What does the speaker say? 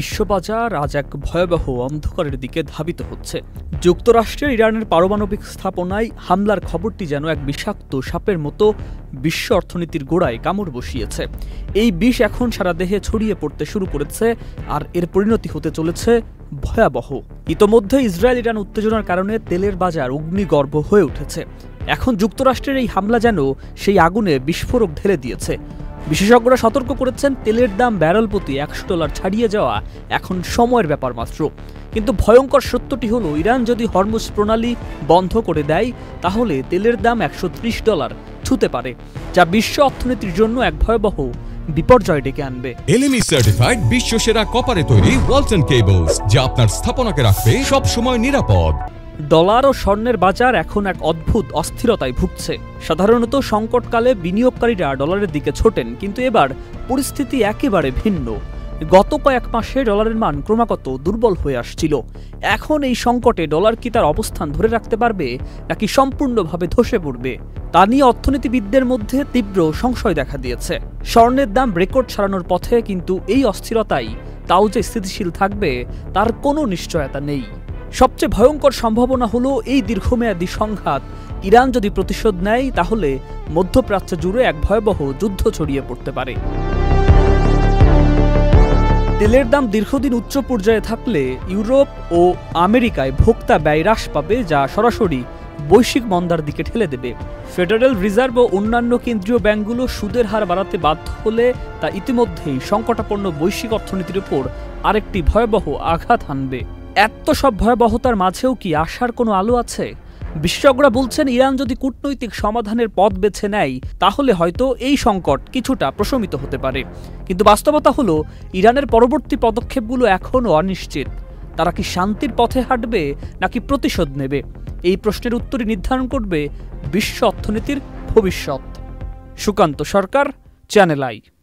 বিশ্ববাজার আজ এক ভয়াবহ অন্ধকারের দিকে ধাবিত হচ্ছে। যুক্তরাষ্ট্রের ইরানের পারমাণবিক স্থাপনায় হামলার খবরটি যেন এক বিষাক্ত সাপের মতো বিশ্ব অর্থনীতির গোড়ায় কামড় বসিয়েছে। এই বিষ এখন সারা দেহে ছড়িয়ে পড়তে শুরু করেছে, আর এর পরিণতি হতে চলেছে ভয়াবহ। ইতোমধ্যে ইসরায়েল ইরান উত্তেজনার কারণে তেলের বাজার অগ্নিগর্ভ হয়ে উঠেছে। এখন যুক্তরাষ্ট্রের এই হামলা যেন সেই আগুনে বিস্ফোরক ঢেলে দিয়েছে। বিশেষজ্ঞরা সতর্ক করেছেন, তেলের দাম ব্যারেল প্রতি $100 ছাড়িয়ে যাওয়া এখন সময়ের ব্যাপার মাত্র। কিন্তু ভয়ঙ্কর সত্যটি হলো, ইরান যদি হরমুজ প্রণালী বন্ধ করে দেয়, তাহলে তেলের দাম $130 ছুঁতে পারে, যা বিশ্ব অর্থনীতির জন্য এক ভয়াবহ বিপর্যয় ডেকে আনবে। LME সার্টিফাইড বিশ্বসেরা কপারে তৈরি ওয়ালটন কেবলস, যা আপনার স্থাপনাকে রাখবে সব সময় নিরাপদ। ডলার ও স্বর্ণের বাজার এখন এক অদ্ভুত অস্থিরতায় ভুগছে। সাধারণত সংকটকালে বিনিয়োগকারীরা ডলারের দিকে ছোটেন, কিন্তু এবার পরিস্থিতি একেবারে ভিন্ন। গত কয়েক মাসে ডলারের মান ক্রমাগত দুর্বল হয়ে আসছিল। এখন এই সংকটে ডলার কি তার অবস্থান ধরে রাখতে পারবে, নাকি সম্পূর্ণভাবে ধসে পড়বে, তা নিয়ে অর্থনীতিবিদদের মধ্যে তীব্র সংশয় দেখা দিয়েছে। স্বর্ণের দাম রেকর্ড ছাড়ানোর পথে, কিন্তু এই অস্থিরতাই তাও যে স্থিতিশীল থাকবে তার কোনো নিশ্চয়তা নেই। সবচেয়ে ভয়ঙ্কর সম্ভাবনা হলো, এই দীর্ঘমেয়াদী সংঘাত ইরান যদি প্রতিশোধ নেয়, তাহলে মধ্যপ্রাচ্য জুড়ে এক ভয়াবহ যুদ্ধ ছড়িয়ে পড়তে পারে। তেলের দাম দীর্ঘদিন উচ্চ পর্যায়ে থাকলে ইউরোপ ও আমেরিকায় ভোক্তা ব্যয় হ্রাস পাবে, যা সরাসরি বৈশ্বিক মন্দার দিকে ঠেলে দেবে। ফেডারেল রিজার্ভ ও অন্যান্য কেন্দ্রীয় ব্যাংকগুলো সুদের হার বাড়াতে বাধ্য হলে তা ইতিমধ্যেই সংকটাপন্ন বৈশ্বিক অর্থনীতির উপর আরেকটি ভয়াবহ আঘাত হানবে। এত সব ভয়াবহতার মাঝেও কি আশার কোনো আলো আছে? বিশেষজ্ঞরা বলছেন, ইরান যদি কূটনৈতিক সমাধানের পথ বেছে নেয়, তাহলে হয়তো এই সংকট কিছুটা প্রশমিত হতে পারে। কিন্তু বাস্তবতা হলো, ইরানের পরবর্তী পদক্ষেপগুলো এখনও অনিশ্চিত। তারা কি শান্তির পথে হাঁটবে, নাকি প্রতিশোধ নেবে? এই প্রশ্নের উত্তরই নির্ধারণ করবে বিশ্ব অর্থনীতির ভবিষ্যৎ। সুকান্ত সরকার, চ্যানেল আই।